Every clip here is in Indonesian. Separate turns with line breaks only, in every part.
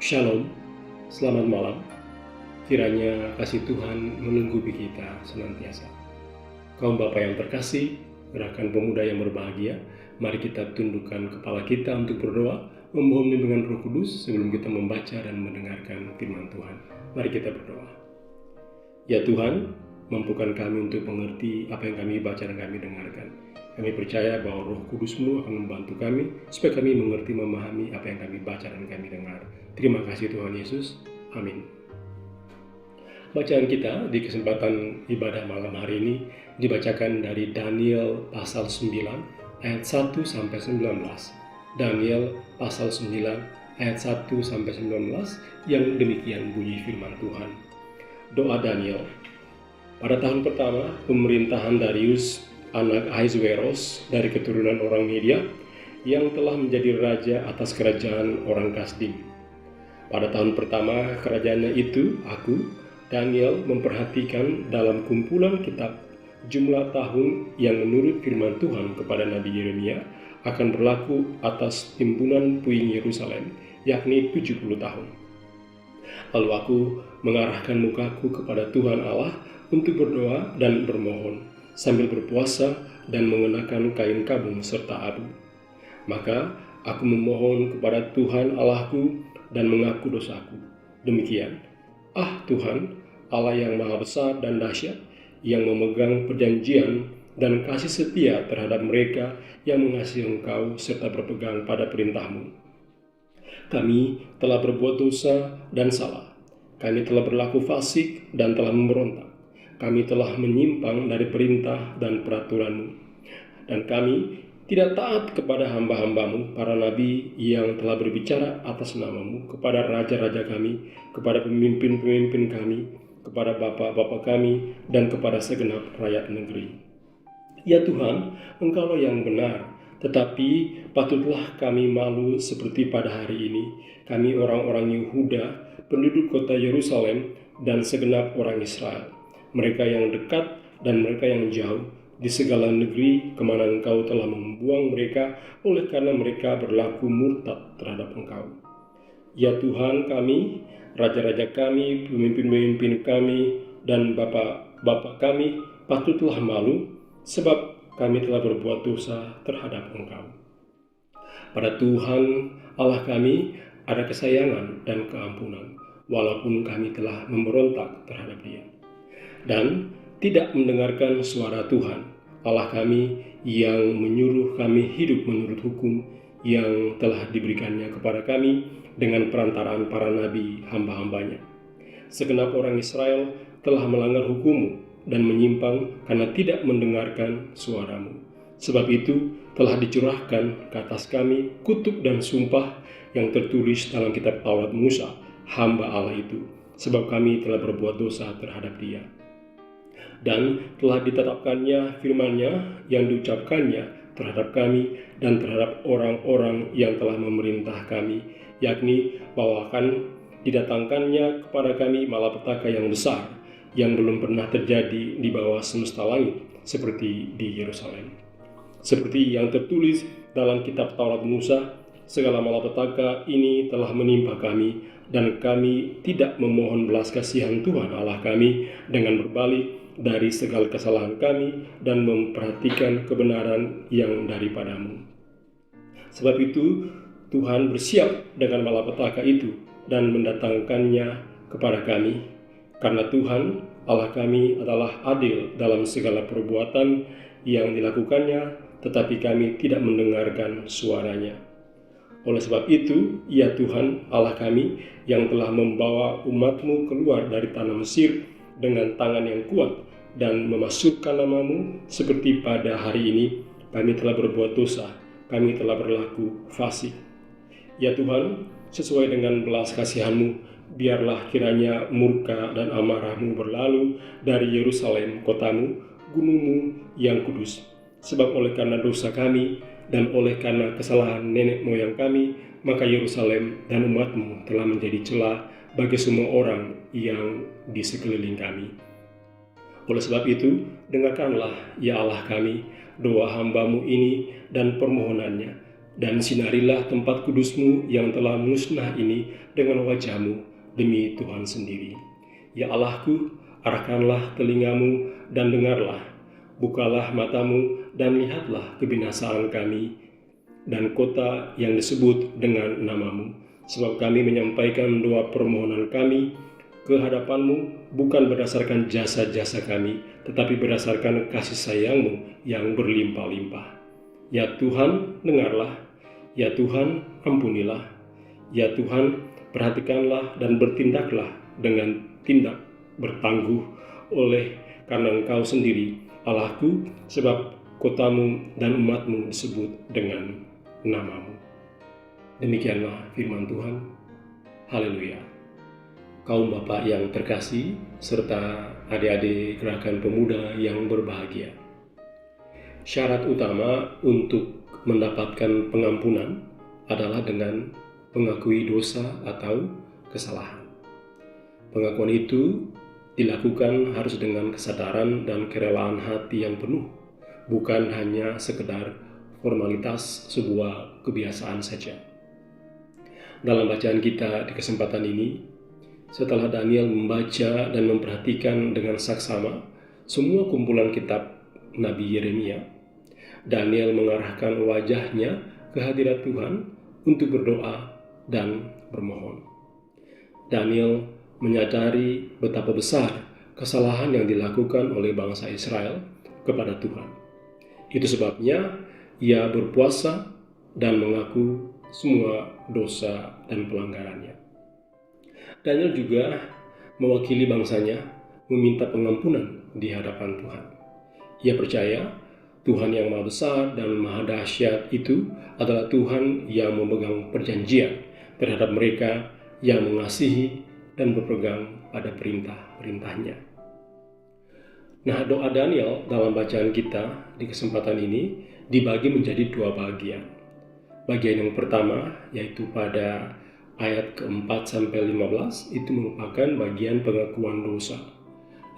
Shalom, selamat malam. Kiranya kasih Tuhan menunggu kita senantiasa. Kaum Bapa yang terkasih, gerakan pemuda yang berbahagia, mari kita tundukkan kepala kita untuk berdoa, memohon bimbingan Roh Kudus sebelum kita membaca dan mendengarkan firman Tuhan. Mari kita berdoa. Ya Tuhan, mampukan kami untuk mengerti apa yang kami baca dan kami dengarkan. Kami percaya bahwa Roh Kudus-Mu akan membantu kami supaya kami mengerti, memahami apa yang kami baca dan kami dengar. Terima kasih Tuhan Yesus. Amin. Bacaan kita di kesempatan ibadah malam hari ini dibacakan dari Daniel pasal 9 ayat 1 sampai 19. Daniel pasal 9 ayat 1 sampai 19 yang demikian bunyi firman Tuhan. Doa Daniel. Pada tahun pertama pemerintahan Darius anak Ahasweros dari keturunan orang Media yang telah menjadi raja atas kerajaan orang Kasdim. Pada tahun pertama kerajaannya itu, aku, Daniel, memperhatikan dalam kumpulan kitab jumlah tahun yang menurut firman Tuhan kepada Nabi Yeremia akan berlaku atas timbunan puing Yerusalem, yakni 70 tahun. Lalu aku mengarahkan mukaku kepada Tuhan Allah untuk berdoa dan bermohon, sambil berpuasa dan mengenakan kain kabung serta abu. Maka aku memohon kepada Tuhan Allahku dan mengaku dosaku. Demikian, Tuhan, Allah yang maha besar dan dahsyat, yang memegang perjanjian dan kasih setia terhadap mereka yang mengasihi Engkau serta berpegang pada perintah-Mu. Kami telah berbuat dosa dan salah. Kami telah berlaku fasik dan telah memberontak. Kami telah menyimpang dari perintah dan peraturan-Mu. Dan kami tidak taat kepada hamba-hamba-Mu, para nabi yang telah berbicara atas nama-Mu, kepada raja-raja kami, kepada pemimpin-pemimpin kami, kepada bapak-bapak kami, dan kepada segenap rakyat negeri. Ya Tuhan, Engkaulah yang benar, tetapi patutlah kami malu seperti pada hari ini, kami orang-orang Yehuda, penduduk kota Yerusalem, dan segenap orang Israel, mereka yang dekat dan mereka yang jauh, di segala negeri kemana Engkau telah membuang mereka, oleh karena mereka berlaku murtad terhadap Engkau. Ya Tuhan kami, raja-raja kami, pemimpin-pemimpin kami, dan bapak-bapak kami patutlah malu, sebab kami telah berbuat dosa terhadap Engkau. Pada Tuhan Allah kami ada kesayangan dan keampunan, walaupun kami telah memberontak terhadap Dia, dan tidak mendengarkan suara Tuhan Allah kami yang menyuruh kami hidup menurut hukum yang telah diberikannya kepada kami dengan perantaraan para nabi hamba-hambanya. Segenap orang Israel telah melanggar hukum-Mu dan menyimpang karena tidak mendengarkan suara-Mu. Sebab itu telah dicurahkan ke atas kami kutuk dan sumpah yang tertulis dalam kitab Taurat Musa, hamba Allah itu, sebab kami telah berbuat dosa terhadap Dia. Dan telah ditetapkannya firman-Nya yang diucapkannya terhadap kami dan terhadap orang-orang yang telah memerintah kami, yakni bahwa akan didatangkannya kepada kami malapetaka yang besar, yang belum pernah terjadi di bawah semesta langit, seperti di Yerusalem. Seperti yang tertulis dalam kitab Taurat Musa, segala malapetaka ini telah menimpa kami, dan kami tidak memohon belas kasihan Tuhan Allah kami dengan berbalik dari segala kesalahan kami dan memperhatikan kebenaran yang daripada-Mu. Sebab itu Tuhan bersiap dengan malapetaka itu dan mendatangkannya kepada kami, karena Tuhan Allah kami adalah adil dalam segala perbuatan yang dilakukannya, tetapi kami tidak mendengarkan suaranya. Oleh sebab itu, ya Tuhan Allah kami yang telah membawa umat-Mu keluar dari tanah Mesir dengan tangan yang kuat dan memasukkan nama-Mu seperti pada hari ini, kami telah berbuat dosa, kami telah berlaku fasik. Ya Tuhan, sesuai dengan belas kasihan-Mu, biarlah kiranya murka dan amarah-Mu berlalu dari Yerusalem, kota-Mu, gunung-Mu yang kudus. Sebab oleh karena dosa kami dan oleh karena kesalahan nenek moyang kami, maka Yerusalem dan umat-Mu telah menjadi celah bagi semua orang yang di sekeliling kami. Oleh sebab itu, dengarkanlah ya Allah kami, doa hamba-Mu ini dan permohonannya, Dan sinarilah tempat kudus-Mu yang telah musnah ini dengan wajah-Mu demi Tuhan sendiri. Ya Allahku, arahkanlah telingamu dan dengarlah, bukalah matamu dan lihatlah kebinasaan kami dan kota yang disebut dengan nama-Mu. Sebab kami menyampaikan doa permohonan kami ke hadapan-Mu bukan berdasarkan jasa-jasa kami, tetapi berdasarkan kasih sayang-Mu yang berlimpah-limpah. Ya Tuhan, dengarlah. Ya Tuhan, ampunilah. Ya Tuhan, perhatikanlah dan bertindaklah dengan tindak bertangguh oleh karena Engkau sendiri, Allahku, sebab kotamu dan umatmu disebut dengan nama-Mu. Demikianlah firman Tuhan. Haleluya. Kaum Bapak yang terkasih, serta adik-adik gerakan pemuda yang berbahagia. Syarat utama untuk mendapatkan pengampunan adalah dengan mengakui dosa atau kesalahan. Pengakuan itu dilakukan harus dengan kesadaran dan kerelaan hati yang penuh, bukan hanya sekedar formalitas sebuah kebiasaan saja. Dalam bacaan kita di kesempatan ini, setelah Daniel membaca dan memperhatikan dengan saksama semua kumpulan kitab Nabi Yeremia, Daniel mengarahkan wajahnya ke hadirat Tuhan untuk berdoa dan bermohon. Daniel menyadari betapa besar kesalahan yang dilakukan oleh bangsa Israel kepada Tuhan. Itu sebabnya ia berpuasa dan mengaku semua dosa dan pelanggarannya. Daniel juga mewakili bangsanya meminta pengampunan di hadapan Tuhan. Ia percaya Tuhan yang Maha Besar dan Maha Dahsyat itu adalah Tuhan yang memegang perjanjian terhadap mereka yang mengasihi dan berpegang pada perintah-perintahnya. Nah, doa Daniel dalam bacaan kita di kesempatan ini dibagi menjadi dua bagian. Bagian yang pertama, yaitu pada ayat ke-4 sampai 15, itu merupakan bagian pengakuan dosa.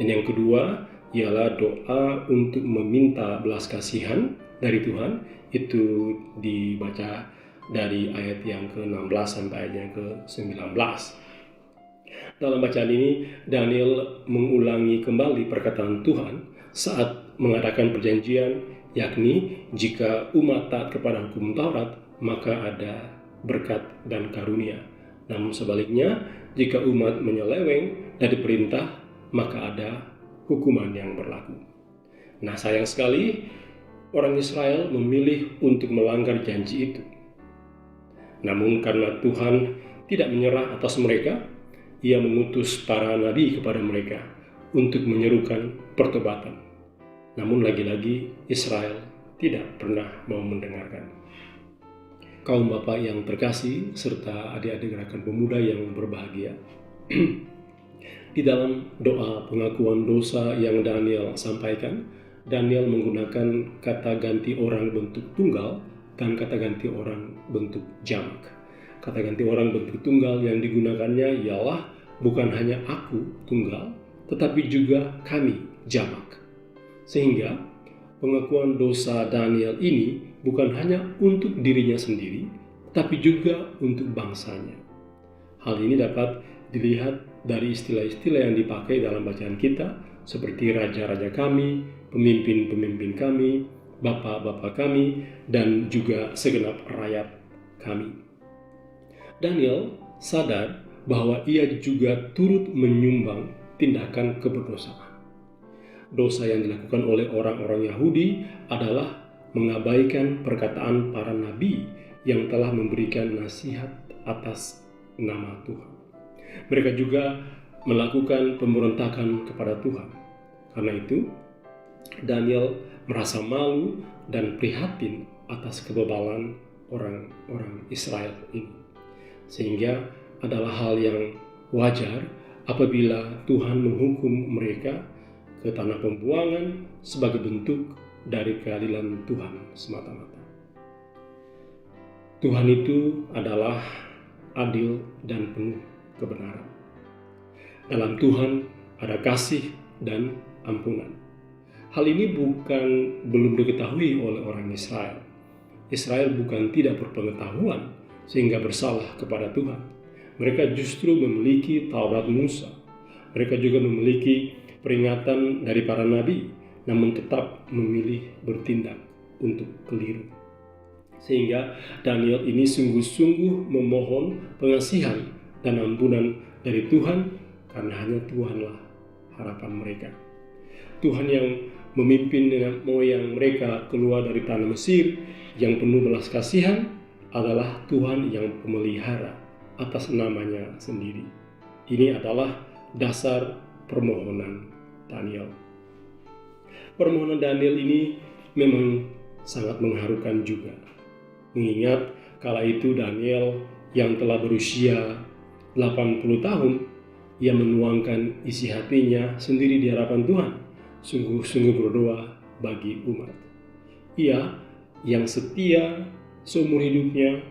Dan yang kedua ialah doa untuk meminta belas kasihan dari Tuhan. Itu dibaca dari ayat yang ke-16 sampai ayat yang ke-19. Dalam bacaan ini, Daniel mengulangi kembali perkataan Tuhan saat mengadakan perjanjian, yakni jika umat taat kepada hukum Taurat, maka ada berkat dan karunia. Namun sebaliknya, jika umat menyeleweng dari perintah, maka ada hukuman yang berlaku. Nah, sayang sekali orang Israel memilih untuk melanggar janji itu. Namun karena Tuhan tidak menyerah atas mereka, Ia mengutus para nabi kepada mereka untuk menyerukan pertobatan. Namun lagi-lagi Israel tidak pernah mau mendengarkan. Kaum Bapak yang terkasih serta adik-adik gerakan pemuda yang berbahagia, di dalam doa pengakuan dosa yang Daniel sampaikan, Daniel menggunakan kata ganti orang bentuk tunggal dan kata ganti orang bentuk jamak. Kata ganti orang bentuk tunggal yang digunakannya ialah bukan hanya aku tunggal, tetapi juga kami jamak. Sehingga pengakuan dosa Daniel ini bukan hanya untuk dirinya sendiri, tapi juga untuk bangsanya. Hal ini dapat dilihat dari istilah-istilah yang dipakai dalam bacaan kita, seperti raja-raja kami, pemimpin-pemimpin kami, bapak-bapak kami, dan juga segenap rakyat kami. Daniel sadar bahwa ia juga turut menyumbang tindakan keberdosaan. Dosa yang dilakukan oleh orang-orang Yahudi adalah mengabaikan perkataan para nabi yang telah memberikan nasihat atas nama Tuhan. Mereka juga melakukan pemberontakan kepada Tuhan. Karena itu, Daniel merasa malu dan prihatin atas kebebalan orang-orang Israel ini. Sehingga adalah hal yang wajar apabila Tuhan menghukum mereka ke tanah pembuangan sebagai bentuk dari keadilan Tuhan semata-mata. Tuhan itu adalah adil dan penuh kebenaran. Dalam Tuhan ada kasih dan ampunan. Hal ini belum diketahui oleh orang Israel. Israel bukan tidak berpengetahuan sehingga bersalah kepada Tuhan. Mereka justru memiliki Taurat Musa. Mereka juga memiliki peringatan dari para nabi, namun tetap memilih bertindak untuk keliru. Sehingga Daniel ini sungguh-sungguh memohon pengasihan dan ampunan dari Tuhan, karena hanya Tuhanlah harapan mereka. Tuhan yang memimpin nenek moyang mereka keluar dari tanah Mesir yang penuh belas kasihan adalah Tuhan yang pemelihara atas namanya sendiri. Ini adalah dasar permohonan Daniel. Permohonan Daniel ini memang sangat mengharukan juga. Mengingat kala itu Daniel yang telah berusia 80 tahun, ia menuangkan isi hatinya sendiri di hadapan Tuhan, sungguh-sungguh berdoa bagi umat. Ia yang setia seumur hidupnya,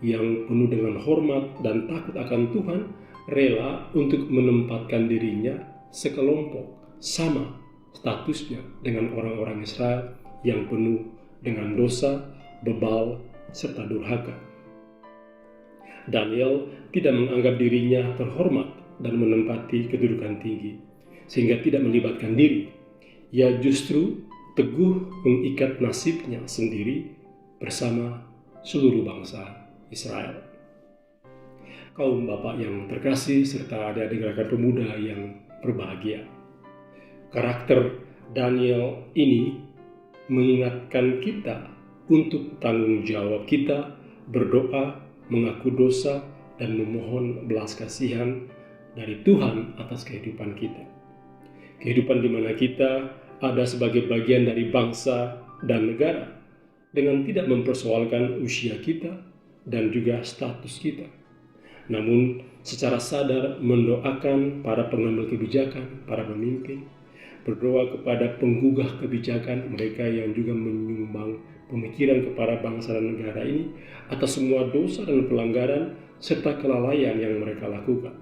yang penuh dengan hormat dan takut akan Tuhan, rela untuk menempatkan dirinya sekelompok sama statusnya dengan orang-orang Israel yang penuh dengan dosa, bebal, serta durhaka. Daniel tidak menganggap dirinya terhormat dan menempati kedudukan tinggi, sehingga tidak melibatkan diri. Ia justru teguh mengikat nasibnya sendiri bersama seluruh bangsa Israel. Kaum bapak yang terkasih serta adik-adik gerakan pemuda yang berbahagia, karakter Daniel ini mengingatkan kita untuk tanggung jawab kita berdoa, mengaku dosa, dan memohon belas kasihan dari Tuhan atas kehidupan kita. Kehidupan di mana kita ada sebagai bagian dari bangsa dan negara, dengan tidak mempersoalkan usia kita dan juga status kita. Namun secara sadar mendoakan para pengambil kebijakan, para pemimpin, berdoa kepada penggugah kebijakan, mereka yang juga menyumbang pemikiran kepada bangsa dan negara ini atas semua dosa dan pelanggaran serta kelalaian yang mereka lakukan.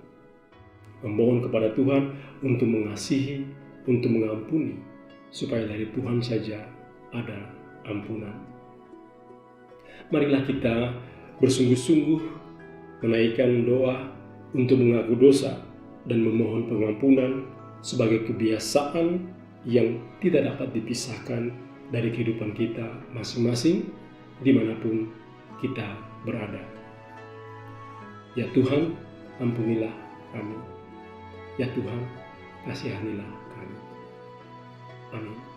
Memohon kepada Tuhan untuk mengasihi, untuk mengampuni, supaya dari Tuhan saja ada ampunan. Marilah kita bersungguh-sungguh menaikkan doa untuk mengaku dosa dan memohon pengampunan sebagai kebiasaan yang tidak dapat dipisahkan dari kehidupan kita masing-masing dimanapun kita berada. Ya Tuhan, ampunilah kami. Ya Tuhan, kasihanilah kami. Amin.